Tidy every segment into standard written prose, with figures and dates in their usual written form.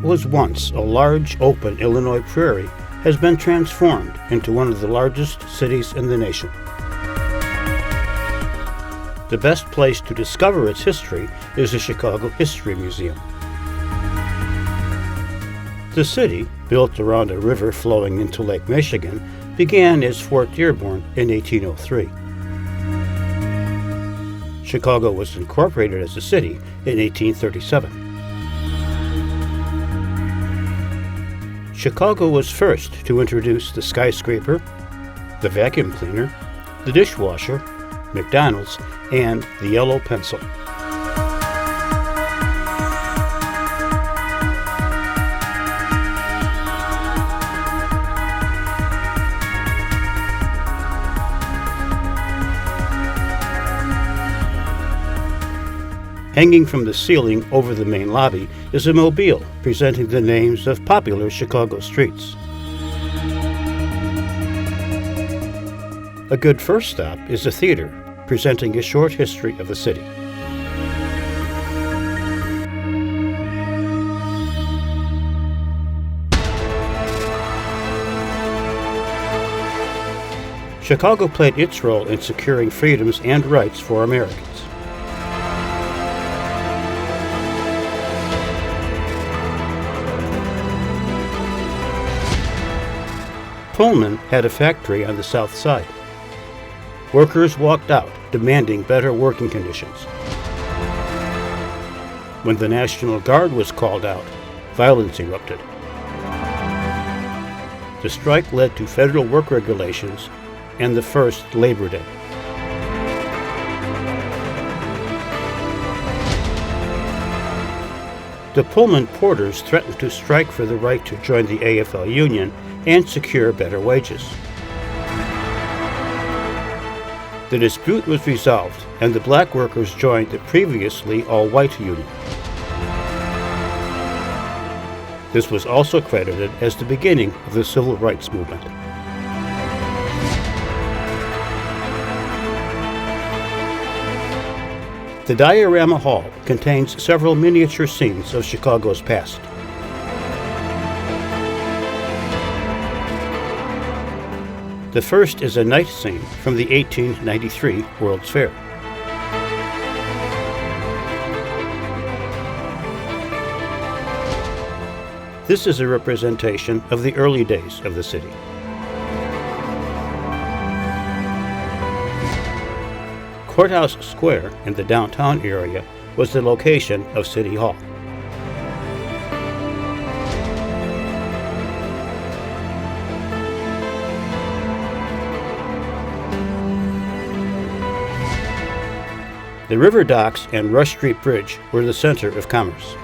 What was once a large, open Illinois prairie has been transformed into one of the largest cities in the nation. The best place to discover its history is the Chicago History Museum. The city, built around a river flowing into Lake Michigan, began as Fort Dearborn in 1803. Chicago was incorporated as a city in 1837. Chicago was first to introduce the skyscraper, the vacuum cleaner, the dishwasher, McDonald's, and the yellow pencil. Hanging from the ceiling over the main lobby is a mobile presenting the names of popular Chicago streets. A good first stop is a theater presenting a short history of the city. Chicago played its role in securing freedoms and rights for Americans. Pullman had a factory on the south side. Workers walked out, demanding better working conditions. When the National Guard was called out, violence erupted. The strike led to federal work regulations and the first Labor Day. The Pullman porters threatened to strike for the right to join the AFL union and secure better wages. The dispute was resolved, and the black workers joined the previously all-white union. This was also credited as the beginning of the civil rights movement. The Diorama Hall contains several miniature scenes of Chicago's past. The first is a night scene from the 1893 World's Fair. This is a representation of the early days of the city. Courthouse Square in the downtown area was the location of City Hall. The river docks and Rush Street Bridge were the center of commerce.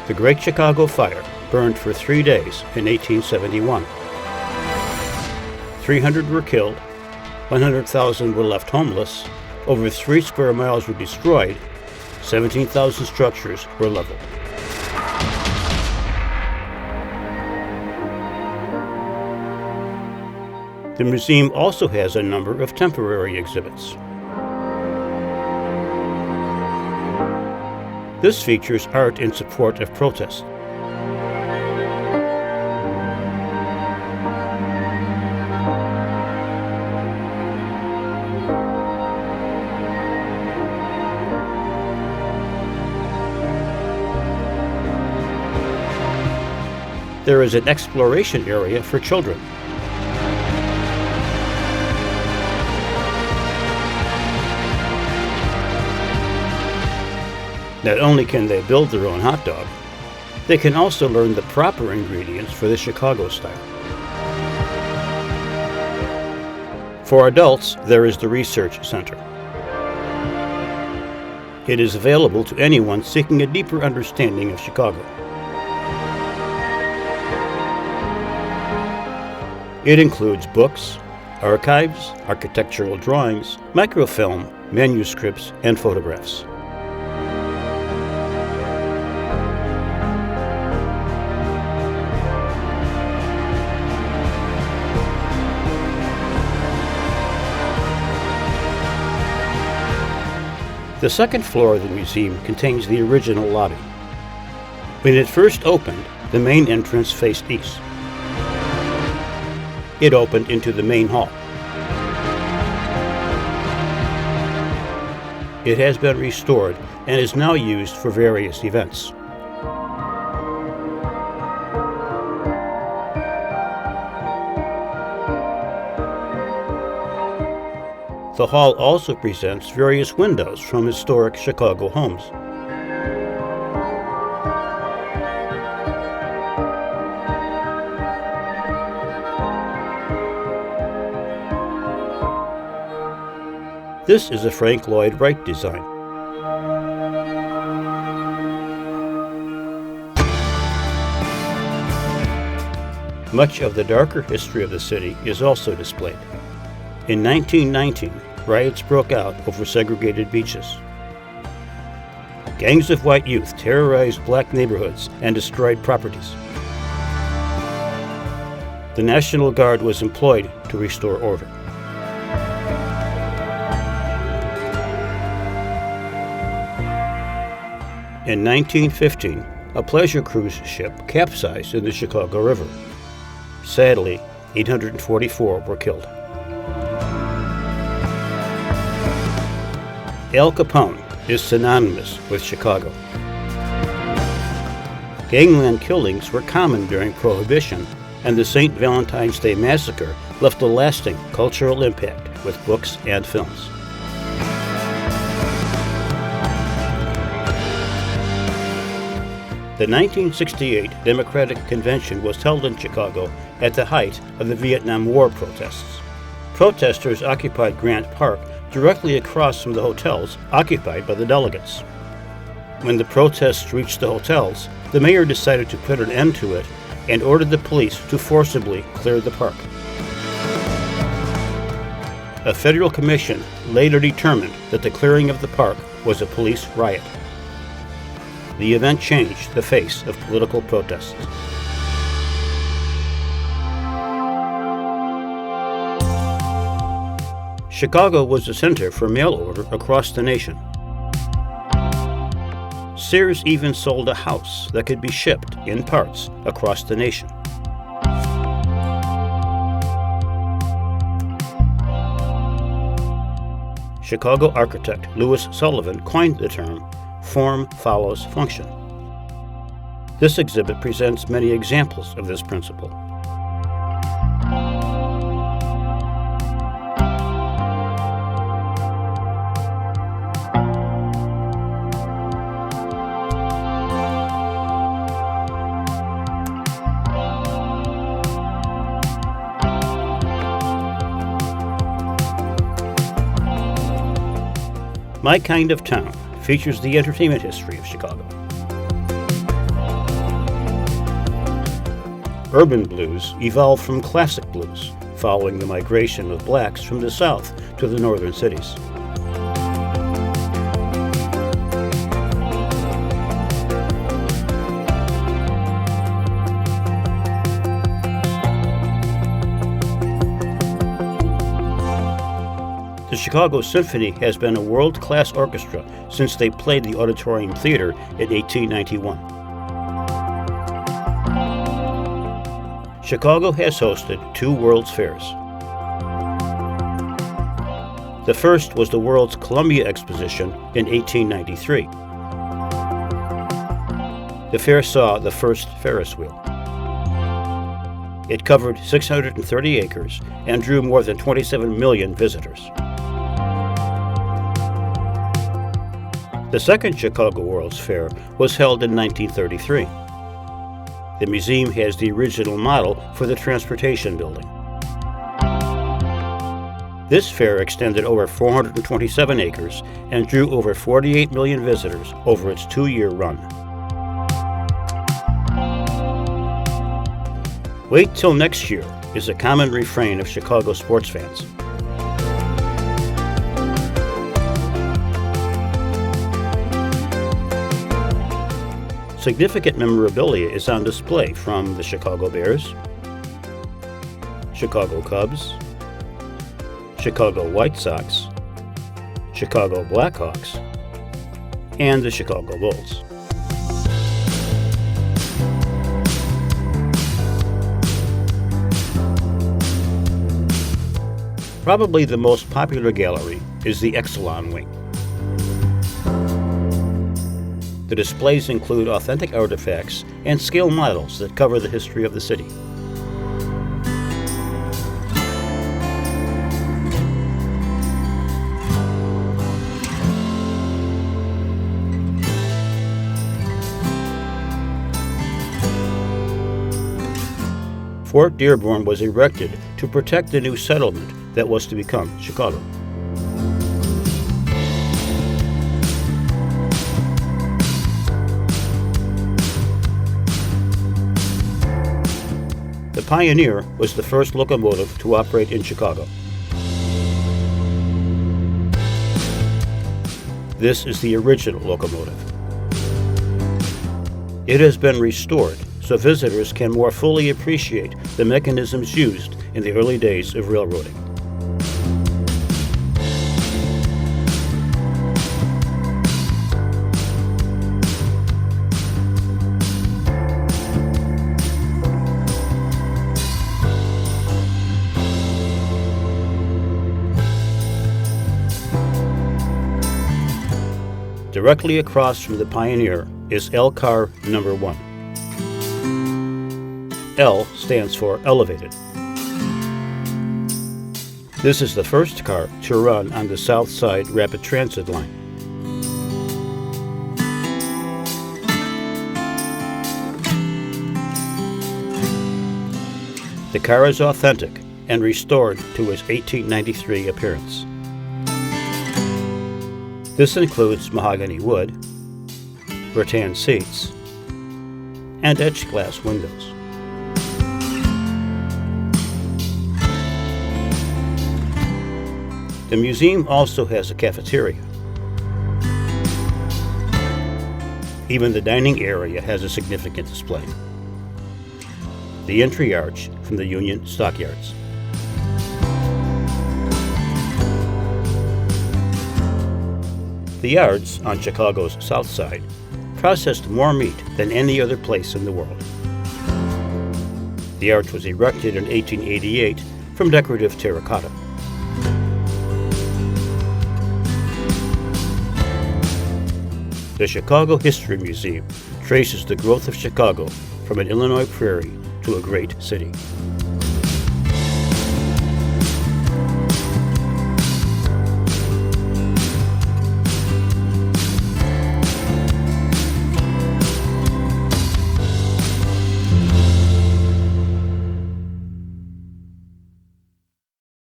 The Great Chicago Fire burned for 3 days in 1871. 300 were killed, 100,000 were left homeless, over 3 square miles were destroyed, 17,000 structures were leveled. The museum also has a number of temporary exhibits. This features art in support of protest. There is an exploration area for children. Not only can they build their own hot dog, they can also learn the proper ingredients for the Chicago style. For adults, there is the Research Center. It is available to anyone seeking a deeper understanding of Chicago. It includes books, archives, architectural drawings, microfilm, manuscripts, and photographs. The second floor of the museum contains the original lobby. When it first opened, the main entrance faced east. It opened into the main hall. It has been restored and is now used for various events. The hall also presents various windows from historic Chicago homes. This is a Frank Lloyd Wright design. Much of the darker history of the city is also displayed. In 1919, riots broke out over segregated beaches. Gangs of white youth terrorized black neighborhoods and destroyed properties. The National Guard was employed to restore order. In 1915, a pleasure cruise ship capsized in the Chicago River. Sadly, 844 were killed. Al Capone is synonymous with Chicago. Gangland killings were common during Prohibition, and the St. Valentine's Day Massacre left a lasting cultural impact with books and films. The 1968 Democratic Convention was held in Chicago at the height of the Vietnam War protests. Protesters occupied Grant Park directly across from the hotels occupied by the delegates. When the protests reached the hotels, the mayor decided to put an end to it and ordered the police to forcibly clear the park. A federal commission later determined that the clearing of the park was a police riot. The event changed the face of political protests. Chicago was the center for mail order across the nation. Sears even sold a house that could be shipped in parts across the nation. Chicago architect Louis Sullivan coined the term form follows function. This exhibit presents many examples of this principle. My Kind of Town features the entertainment history of Chicago. Urban blues evolved from classic blues, following the migration of blacks from the South to the northern cities. The Chicago Symphony has been a world-class orchestra since they played the Auditorium Theater in 1891. Chicago has hosted 2 World's Fairs. The first was the World's Columbia Exposition in 1893. The fair saw the first Ferris wheel. It covered 630 acres and drew more than 27 million visitors. The second Chicago World's Fair was held in 1933. The museum has the original model for the Transportation Building. This fair extended over 427 acres and drew over 48 million visitors over its 2-year run. Wait till next year is a common refrain of Chicago sports fans. Significant memorabilia is on display from the Chicago Bears, Chicago Cubs, Chicago White Sox, Chicago Blackhawks, and the Chicago Bulls. Probably the most popular gallery is the Exelon Wing. The displays include authentic artifacts and scale models that cover the history of the city. Fort Dearborn was erected to protect the new settlement that was to become Chicago. The Pioneer was the first locomotive to operate in Chicago. This is the original locomotive. It has been restored so visitors can more fully appreciate the mechanisms used in the early days of railroading. Directly across from the Pioneer is L car number 1. L stands for elevated. This is the first car to run on the South Side Rapid Transit line. The car is authentic and restored to its 1893 appearance. This includes mahogany wood, rattan seats, and etched glass windows. The museum also has a cafeteria. Even the dining area has a significant display. The entry arch from the Union Stockyards. The yards on Chicago's south side processed more meat than any other place in the world. The arch was erected in 1888 from decorative terracotta. The Chicago History Museum traces the growth of Chicago from an Illinois prairie to a great city.